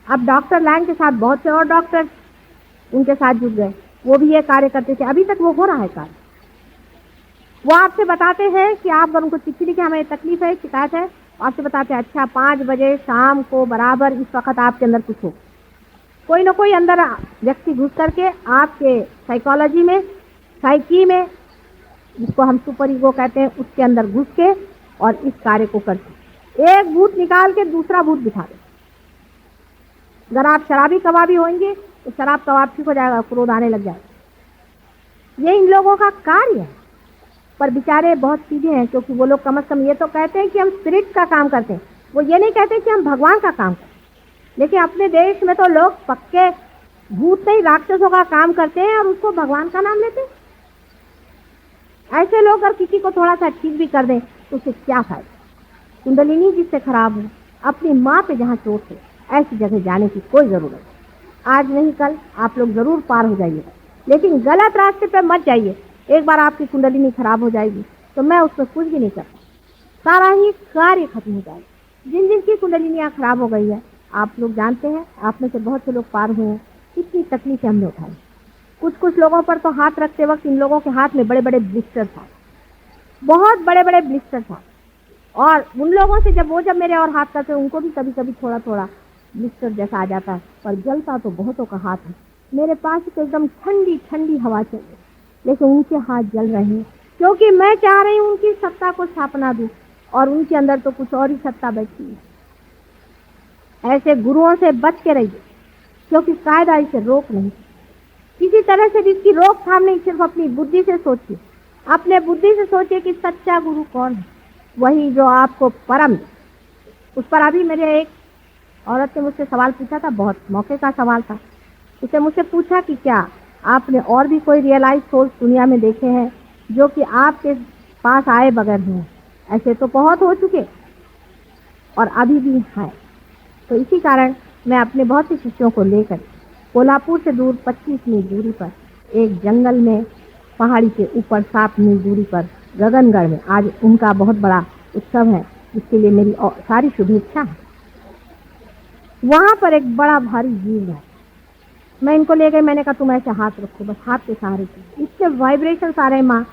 अब डॉक्टर लैंग के साथ बहुत से और डॉक्टर उनके साथ जुड़ गए, वो भी ये कार्य करते थे। अभी तक वो हो रहा है कार्य। वो आपसे बताते हैं कि आप अगर उनको चिट्ठी लिखे हमें तकलीफ है, शिकायत है, आपसे बताते हैं अच्छा 5 बजे शाम को बराबर इस वक्त आपके अंदर कुछ हो, कोई ना कोई अंदर व्यक्ति घुस करके आपके साइकोलॉजी में, साइकी में, जिसको हम सुपर ईगो कहते हैं, उसके अंदर घुस के और इस कार्य को करते। एक भूत निकाल के दूसरा भूत दिखा दे। अगर आप शराबी कबाबी होंगे तो शराब कबाब ठीक हो जाएगा, क्रोध आने लग जाएगा। ये इन लोगों का कार्य है। पर बेचारे बहुत सीधे हैं, क्योंकि वो लोग कम से कम ये तो कहते हैं कि हम स्पिरिट का काम करते हैं, वो ये नहीं कहते कि हम भगवान का काम करते हैं। लेकिन अपने देश में तो लोग पक्के भूत नहीं राक्षसों का काम करते हैं और उसको भगवान का नाम लेते हैं। ऐसे लोग अगर किसी को थोड़ा सा ठीक भी कर दें तो उससे क्या फायदा। कुंडलिनी जिससे खराब हो, अपनी माँ पे जहाँ चोट है, ऐसी जगह जाने की कोई जरूरत नहीं। आज नहीं कल आप लोग जरूर पार हो जाइएगा, लेकिन गलत रास्ते पे मत जाइए। एक बार आपकी कुंडलिनी खराब हो जाएगी तो मैं उसमें कुछ भी नहीं करता, सारा ही कार्य खत्म हो जाएगा। जिन जिन की कुंडलिनियाँ खराब हो गई है, आप लोग जानते हैं, आप में से बहुत से लोग पार हुए हैं। कितनी तकलीफें हमने उठाई। कुछ कुछ लोगों पर तो हाथ रखते वक्त इन लोगों के हाथ में बड़े बड़े ब्लिस्टर था, बहुत बड़े बड़े ब्लिस्टर था। और उन लोगों से जब मेरे और हाथ करते उनको भी कभी कभी थोड़ा थोड़ा ब्लिस्टर जैसा आ जाता है, पर जलता तो बहुतों का हाथ है। मेरे पास तो एकदम ठंडी ठंडी हवा चल रही, लेकिन उनके हाथ जल रहे हैं, क्योंकि मैं चाह रही हूँ उनकी सत्ता को स्थापना दूं, और उनके अंदर तो कुछ और ही सत्ता बैठी है। ऐसे गुरुओं से बच के रहिए, क्योंकि कायदा इसे रोक नहीं, किसी तरह से भी इसकी रोकथाम नहीं। सिर्फ अपनी बुद्धि से सोचिए, अपने बुद्धि से सोचिए कि सच्चा गुरु कौन है, वही जो आपको परम। उस पर अभी मेरे एक औरत ने मुझसे सवाल पूछा था, बहुत मौके का सवाल था। उसे मुझसे पूछा कि क्या आपने और भी कोई रियलाइज सोल्स दुनिया में देखे हैं जो कि आपके पास आए बगैर हैं? ऐसे तो बहुत हो चुके और अभी भी हैं। तो इसी कारण मैं अपने बहुत से शिष्यों को लेकर कोल्हापुर से दूर 25 मील दूरी पर एक जंगल में, पहाड़ी के ऊपर 7 मील दूरी पर गगनगढ़ में आज उनका बहुत बड़ा उत्सव है, जिसके लिए मेरी सारी शुभेच्छा है। वहां पर एक बड़ा भारी जीव है, मैं इनको ले गई। मैंने कहा तुम ऐसे हाथ रखो, बस हाथ के सहारे की। इसके वाइब्रेशन आ रहे माँ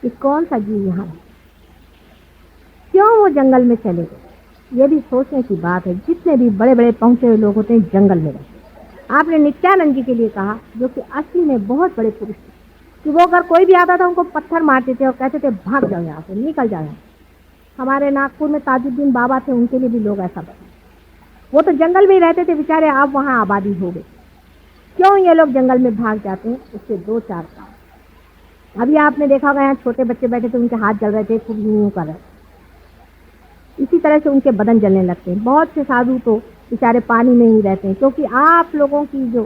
कि कौन सा जीव यहाँ है, क्यों वो जंगल में चले गए। ये भी सोचने की बात है, जितने भी बड़े बड़े पहुंचे हुए लोग होते हैं जंगल में रहते। आपने नित्यानंद जी के लिए कहा, जो कि असली में बहुत बड़े पुरुष थे, कि वो अगर कोई भी आता था उनको पत्थर मारते थे और कहते थे भाग जाओ यहाँ से, निकल जाओ। हमारे नागपुर में ताजुद्दीन बाबा थे, उनके लिए भी लोग ऐसा बने। वो तो जंगल में ही रहते थे बेचारे, अब वहाँ आबादी हो गई। क्यों ये लोग जंगल में भाग जाते हैं? उसके 2-4 कारण। अभी आपने देखा होगा, यहाँ छोटे बच्चे बैठे थे, उनके हाथ जल रहे थे, खूब यूं कर रहे। इसी तरह से उनके बदन जलने लगते हैं। बहुत से साधु तो बेचारे पानी में ही रहते हैं, क्योंकि आप लोगों की जो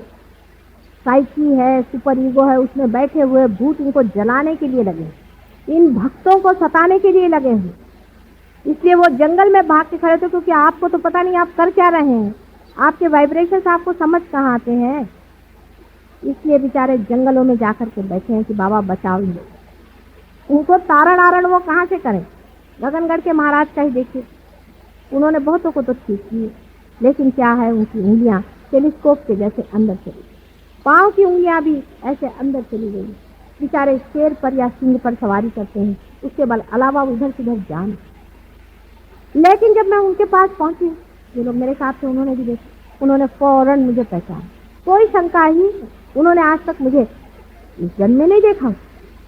साइकी है, सुपर ईगो है, उसमें बैठे हुए भूत इनको जलाने के लिए लगे, इन भक्तों को सताने के लिए लगे हैं। इसलिए वो जंगल में भाग के खड़े थे, क्योंकि आपको तो पता नहीं आप कर क्या रहे हैं, आपके वाइब्रेशंस आपको समझ कहाँ आते हैं। इसलिए बेचारे जंगलों में जाकर के बैठे हैं कि बाबा बचाओ इन लोग। उनको तारण आरण वो कहाँ से करें? गगनगढ़ के महाराज का ही देखिए, उन्होंने बहुतों को तो ठीक किए, लेकिन क्या है, उनकी उंगलियां टेलीस्कोप के जैसे अंदर चली, पाँव की उंगलियां भी ऐसे अंदर चली गई। बेचारे शेर पर या सिंह पर सवारी करते हैं, उसके बाद अलावा उधर किधर जान। लेकिन जब मैं उनके पास पहुंची, ये लोग मेरे साथ थे, उन्होंने भी देखा, उन्होंने फौरन मुझे पहचाना, कोई शंका ही। उन्होंने आज तक मुझे इस जन्म में नहीं देखा,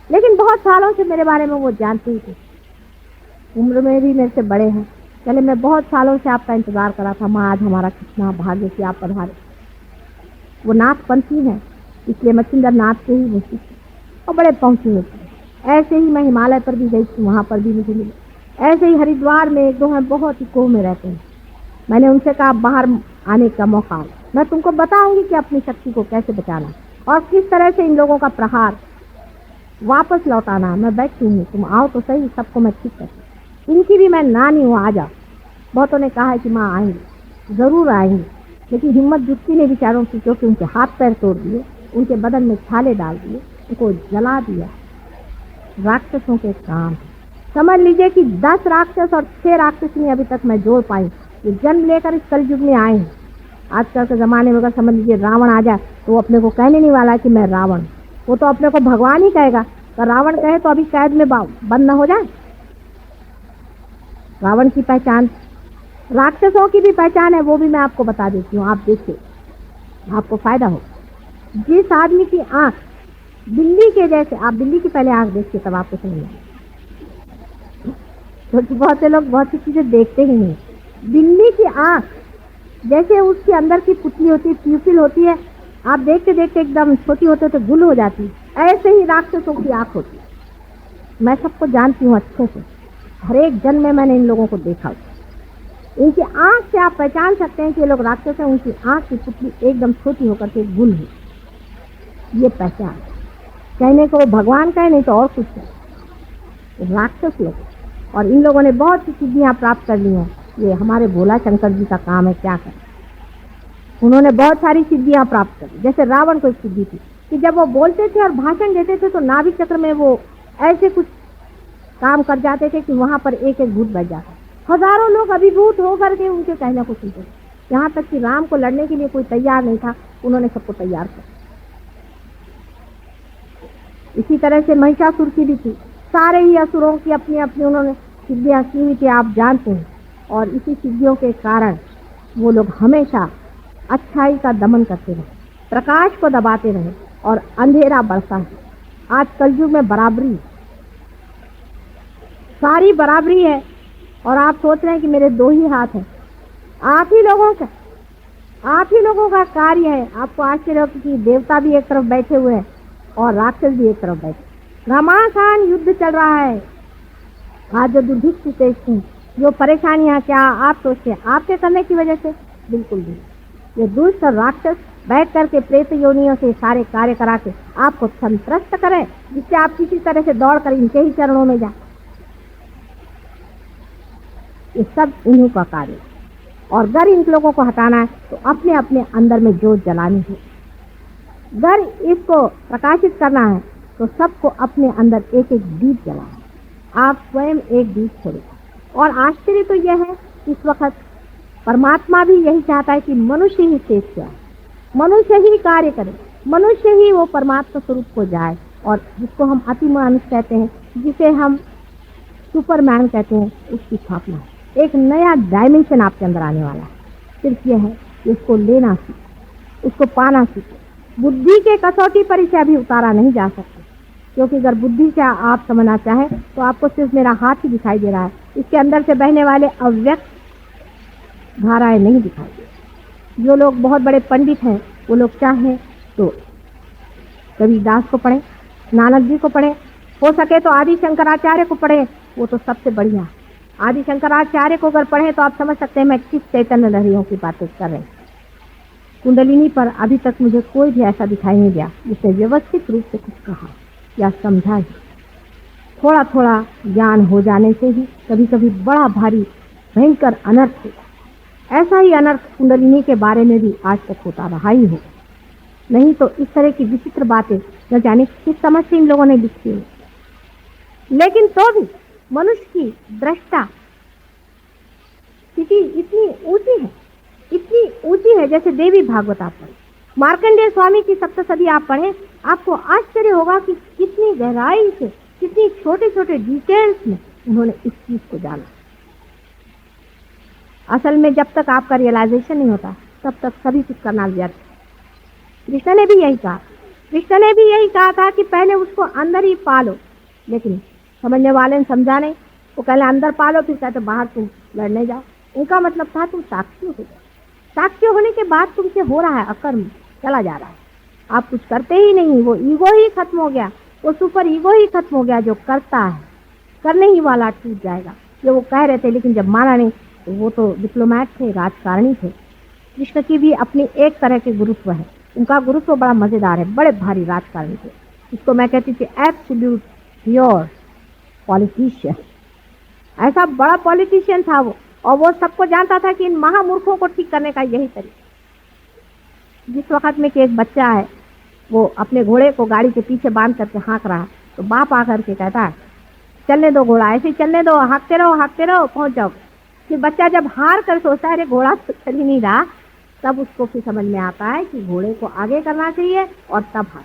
लेकिन बहुत सालों से मेरे बारे में वो जानते ही थे। उम्र में भी मेरे से बड़े हैं। चले, मैं बहुत सालों से आपका इंतजार करा था माँ, आज हमारा कितना भाग्य कि आप पधारे। वो नाथपंथी हैं, इसलिए मच्छिंदर नाथ के ही वो थी और बड़े पहुंचे हुए थे। ऐसे ही मैं हिमालय पर भी गई थी, वहाँ पर भी मुझे मिले। ऐसे ही हरिद्वार में एक दो हैं, बहुत ही कोह में रहते हैं। मैंने उनसे कहा बाहर आने का मौका, मैं तुमको बताऊंगी कि अपनी शक्ति को कैसे बचाना और किस तरह से इन लोगों का प्रहार वापस लौटाना। मैं बैठी हूँ, तुम आओ तो सही, सबको मैं ठीक करती। इनकी भी मैं नानी हूँ, आ जाओ। बहुतों ने कहा है कि माँ आएंगे, जरूर आएंगे, लेकिन हिम्मत जुटती नहीं बेचारों की, क्योंकि उनके हाथ पैर तोड़ दिए, उनके बदन में छाले डाल दिए, उनको जला दिया। राक्षसों के काम समझ लीजिए कि 10 राक्षस और 6 राक्षसी अभी तक मैं जोड़ पाई, ये जन्म लेकर इस कलयुग में आए हैं। आजकल के ज़माने में अगर समझ लीजिए रावण आ जाए तो वो अपने को कहने नहीं वाला कि मैं रावण, वो तो अपने को भगवान ही कहेगा। तो रावण कहे तो अभी कैद में बंद न हो जाए। रावण की पहचान, राक्षसों की भी पहचान है, वो भी मैं आपको बता देती हूँ, आप देखिए, आपको फायदा हो। जिस आदमी की आंख बिल्ली के जैसे, आप बिल्ली की पहले आंख देखिए, तब आपको समझ आए, क्योंकि बहुत से लोग बहुत सी चीजें देखते ही नहीं। बिल्ली की आंख जैसे उसके अंदर की पुतली होती है, प्यूपिल होती है, आप देखते देखते एकदम छोटी होते तो गुल हो जाती, ऐसे ही राक्षसों की आंख होती है। मैं सबको जानती हूँ अच्छे से, हर एक जन्म में मैंने इन लोगों को देखा। इनकी आंख से आप पहचान सकते हैं कि ये लोग राक्षस हैं। उनकी आंख की पुतली एकदम छोटी होकर के गुल है, ये पहचान। कहने को वो भगवान का है, नहीं तो और कुछ है। राक्षस लोग, और इन लोगों ने बहुत सी सिद्धियां प्राप्त कर ली हैं। ये हमारे भोला शंकर जी का काम है, क्या करें। उन्होंने बहुत सारी सिद्धियां प्राप्त कर ली। जैसे रावण को एक सिद्धि थी कि जब वो बोलते थे और भाषण देते थे तो नाभि चक्र में वो ऐसे कुछ काम कर जाते थे कि वहां पर एक एक भूत बैठ जाता। हजारों लोग अभिभूत होकर के उनके कहने को सुनते थे। यहाँ तक कि राम को लड़ने के लिए कोई तैयार नहीं था, उन्होंने सबको तैयार कर। इसी तरह से महिषासुर की भी थी, सारे ही असुरों की अपनी अपनी उन्होंने सिद्धियां की हुई थी, आप जानते हैं। और इसी सिद्धियों के कारण वो लोग हमेशा अच्छाई का दमन करते रहे, प्रकाश को दबाते रहे और अंधेरा बढ़ता है। आज कलयुग में बराबरी, सारी बराबरी है। और आप सोच रहे हैं कि मेरे 2 ही हाथ हैं। आप ही लोगों का कार्य है। आपको आश्चर्य हो कि देवता भी एक तरफ बैठे हुए हैं और राक्षस भी एक तरफ बैठे। घमासान युद्ध चल रहा है। आज जो दुर्भिक्ष देश हैं, जो परेशानियां, क्या आप सोचते हैं आपके करने की वजह से? बिल्कुल भी। ये दुष्ट और राक्षस बैठ करके प्रेत योनियों से सारे कार्य करा के आपको संतुष्ट करें, जिससे आप किसी तरह से दौड़ कर इनके ही चरणों में जाए। ये सब इन्हीं का कार्य। और अगर इन लोगों को हटाना है तो अपने अपने अंदर में जोत जलानी है। अगर इसको प्रकाशित करना है तो सबको अपने अंदर एक एक दीप जलाना। आप स्वयं एक दीप छोड़े। और आश्चर्य तो यह है कि इस वक्त परमात्मा भी यही चाहता है कि मनुष्य ही तेज जाए, मनुष्य ही कार्य करे, मनुष्य ही वो परमात्मा स्वरूप को जाए। और जिसको हम अति मानुष कहते हैं, जिसे हम सुपरमैन कहते हैं, उसकी स्थापना है। एक नया डायमेंशन आपके अंदर आने वाला है। सिर्फ यह है कि उसको लेना सीखे, उसको पाना सीखे। बुद्धि के कसौटी पर इसे अभी उतारा नहीं जा सकता, क्योंकि अगर बुद्धि से आप समझना चाहें तो आपको सिर्फ मेरा हाथ ही दिखाई दे रहा है। इसके अंदर से बहने वाले अव्यक्त धाराएं नहीं दिखाई दे। जो लोग बहुत बड़े पंडित हैं वो लोग चाहें तो कबीरदास को पढ़ें, नानक जी को पढ़ें, हो सके तो आदि शंकराचार्य को पढ़ें, वो तो सबसे बढ़िया। आदि शंकराचार्य को अगर पढ़ें तो आप समझ सकते हैं मैं किस चैतन्य लहरियों की बातें कर रहे हैं। कुंडलिनी पर अभी तक मुझे कोई भी ऐसा दिखाई नहीं दिया जिसने व्यवस्थित रूप से कुछ कहा या समझा ही। थोड़ा थोड़ा ज्ञान हो जाने से ही कभी कभी बड़ा भारी भयंकर अनर्थ होता। ऐसा ही अनर्थ कुंडलिनी के बारे में भी आज तक होता रहा ही हो। नहीं तो इस तरह की विचित्र बातें न जाने किस समझ से इन लोगों ने लिखी है। लेकिन तो भी मनुष्य की दृष्टा स्थिति इतनी ऊंची है, जैसे देवी भागवत आप पढ़े, मार्कंडेय स्वामी की सप्तशती आप पढ़े, आपको आश्चर्य होगा कि कितनी गहराई से, कितनी छोटे छोटे डिटेल्स में उन्होंने इस चीज को जाना। असल में जब तक आपका रियलाइजेशन नहीं होता तब तक सभी कुछ करना व्यर्थ। कृष्ण ने भी यही कहा था कि पहले उसको अंदर ही पालो। लेकिन समझने वाले ने समझा नहीं। वो पहले अंदर पालो, फिर कहते बाहर तुम लड़ने जाओ। उनका मतलब था तुम साक्षी हो जाओ। साक्षी होने के बाद तुमसे हो रहा है अकर्म, चला जा रहा है, आप कुछ करते ही नहीं। वो ईगो ही खत्म हो गया, वो सुपर ईगो ही खत्म हो गया जो करता है। करने ही वाला टूट जाएगा। ये वो कह रहे थे, लेकिन जब माना नहीं तो वो तो डिप्लोमैट थे, राजकारणी थे। कृष्ण की भी अपनी एक तरह के गुरुत्व है। उनका गुरुत्व बड़ा मजेदार है, बड़े भारी राजकारणी थे। इसको मैं कहती थी एब्सोल्यूट प्योर पॉलिटिशियन। ऐसा बड़ा पॉलिटिशियन था वो, और वो सबको जानता था कि इन महामूर्खों को ठीक करने का यही तरीका। जिस वक्त में कि एक बच्चा है, वो अपने घोड़े को गाड़ी के पीछे बांध करके हाँक रहा है, तो बाप आकर के कहता है चलने दो घोड़ा, ऐसे चलने दो, हाँकते रहो, पहुंच जाओ। फिर बच्चा जब हार कर सोचता है अरे घोड़ा तो चल ही नहीं रहा, तब उसको फिर समझ में आता है कि घोड़े को आगे करना चाहिए और तब हार।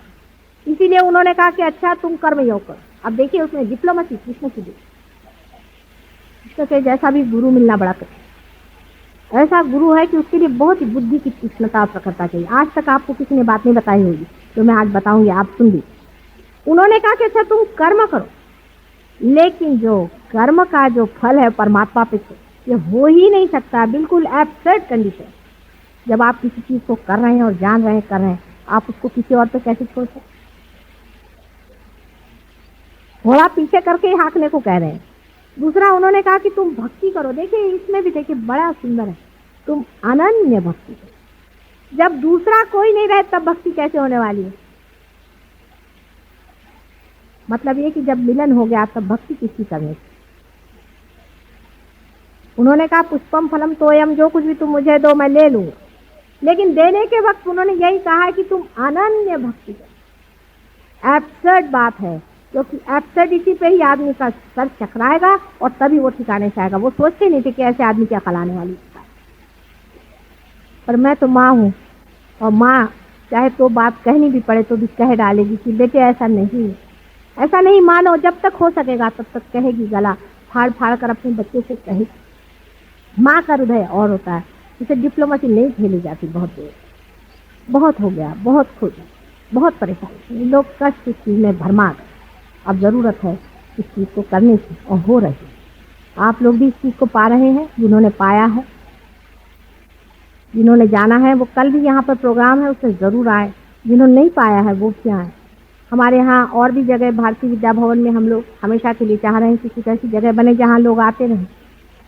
इसीलिए उन्होंने कहा कि अच्छा तुम कर्मयोग करो। अब देखिए उसमें डिप्लोमेसी कृष्ण की दी। कृष्ण के जैसा भी गुरु मिलना बड़ा कठिन। ऐसा गुरु है कि उसके लिए बहुत ही बुद्धि की तीक्ष्णता प्रकटता चाहिए। आज तक आपको किसी ने बात नहीं बताई होगी, तो मैं आज बताऊंगी, आप सुन ली। उन्होंने कहा कि अच्छा तुम कर्म करो, लेकिन जो कर्म का जो फल है परमात्मा पे ये हो ही नहीं सकता। बिल्कुल एब्सर्ड कंडीशन। जब आप किसी चीज को कर रहे हैं और जान रहे हैं कर रहे हैं, आप उसको किसी और पे कैसे छोड़ सकते? घोड़ा पीछे करके ही हाँकने को कह रहे हैं। दूसरा उन्होंने कहा कि तुम भक्ति करो। देखिए इसमें भी देखिए बड़ा सुंदर है, तुम अनन्य भक्ति करो। जब दूसरा कोई नहीं रहे तब भक्ति कैसे होने वाली है? मतलब ये कि जब मिलन हो गया तब भक्ति किसकी करनी? उन्होंने कहा पुष्पम फलम तोयम, जो कुछ भी तुम मुझे दो मैं ले लूंगा। लेकिन देने के वक्त उन्होंने यही कहा है कि तुम अनन्य भक्ति करो। एब्सर्ड बात है, क्योंकि एब्सर्डिटी पे ही आदमी का सर चकराएगा और तभी वो ठिकाने से आएगा। वो सोचते नहीं थे कि ऐसे आदमी क्या खलाने वाली है। पर मैं तो माँ हूँ, और माँ चाहे तो बात कहनी भी पड़े तो भी कह डालेगी कि बेटे ऐसा नहीं, ऐसा नहीं मानो, जब तक हो सकेगा तब तक कहेगी, गला फाड़ फाड़ कर अपने बच्चे से कहेगी। माँ का हृदय और होता है, इसे डिप्लोमेसी नहीं झेली जाती। बहुत देर, बहुत हो गया, बहुत खुश, बहुत परेशानी, लोग कष्ट इस चीज में भरमा गए। अब जरूरत है इस चीज को करने की, और हो रही है। आप लोग भी इस चीज को पा रहे हैं। जिन्होंने पाया है, जिन्होंने जाना है, वो कल भी यहाँ पर प्रोग्राम है, उसमें जरूर आए। जिन्होंने नहीं पाया है वो भी आए। हमारे यहाँ और भी जगह, भारतीय विद्या भवन में हम लोग हमेशा के लिए चाह रहे हैं कि कुछ ऐसी जगह बने जहाँ लोग आते रहें।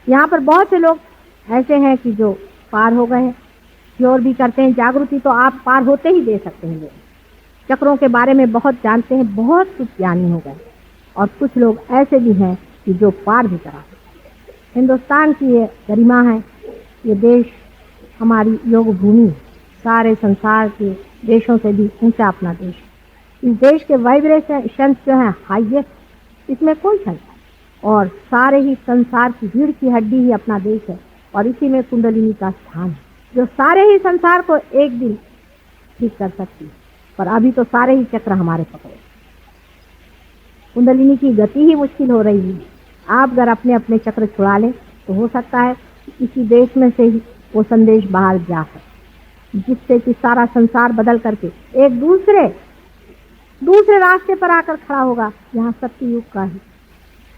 यहाँ पर बहुत से लोग ऐसे हैं कि जो पार हो गए हैं, और भी करते हैं। जागृति तो आप पार होते ही दे सकते हैं। लोग चक्रों के बारे में बहुत जानते हैं, बहुत कुछ ज्ञानी हो गए, और कुछ लोग ऐसे भी हैं कि जो पार भी करा। हिंदुस्तान की ये गरिमा है, ये देश हमारी योग भूमि, सारे संसार के देशों से भी ऊंचा अपना देश। इस देश के वाइब्रेशन जो है हाईएस्ट, इसमें कोई शंका नहीं। और सारे ही संसार की रीढ़ की हड्डी ही अपना देश है, और इसी में कुंडलिनी का स्थान है, जो सारे ही संसार को एक दिन ठीक कर सकती है। पर अभी तो सारे ही चक्र हमारे पकड़े। कुंडलिनी की गति ही मुश्किल हो रही है। आप अगर अपने अपने चक्र छुड़ा लें तो हो सकता है कि इसी देश में से ही वो संदेश बाहर जा सके, जिससे कि सारा संसार बदल करके एक दूसरे रास्ते पर आकर खड़ा होगा। यहाँ सत्ययुग का ही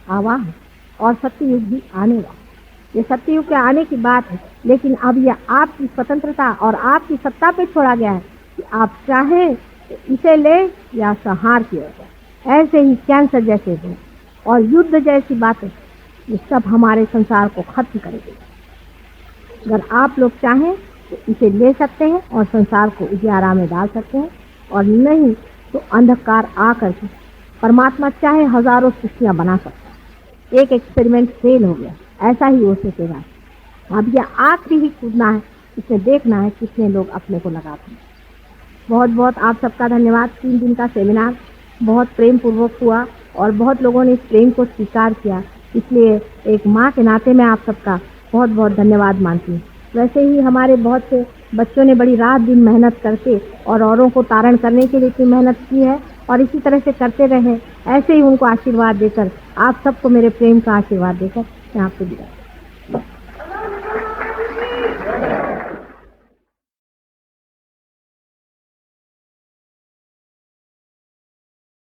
आवाहन है, और सत्ययुग भी आने वाला। ये सत्ययुग के आने की बात है, लेकिन अब यह आपकी स्वतंत्रता और आपकी सत्ता पे छोड़ा गया है कि आप चाहें तो इसे ले या संहार की ओर जाए। ऐसे ही कैंसर जैसे हो और युद्ध जैसी बातें, ये सब हमारे संसार को खत्म करेगी। अगर आप लोग चाहें तो इसे ले सकते हैं और संसार को उजियारा में डाल सकते हैं, और नहीं तो अंधकार आकर के परमात्मा चाहे हजारों सृष्टियां बना सकता है। एक एक्सपेरिमेंट फेल हो गया, ऐसा ही हो सकेगा। अब यह आखिरी ही कूदना है, इसमें देखना है कितने लोग अपने को लगाते हैं। बहुत बहुत आप सबका धन्यवाद। 3 दिन का सेमिनार बहुत प्रेम पूर्वक हुआ, और बहुत लोगों ने इस प्रेम को स्वीकार किया। इसलिए एक माँ के नाते मैं आप सबका बहुत बहुत धन्यवाद मानती हूँ। वैसे ही हमारे बहुत से बच्चों ने बड़ी रात दिन मेहनत करके और औरों को तारण करने के लिए इतनी मेहनत की है, और इसी तरह से करते रहे। ऐसे ही उनको आशीर्वाद देकर, आप सबको मेरे प्रेम का आशीर्वाद देकर मैं आपसे विदा।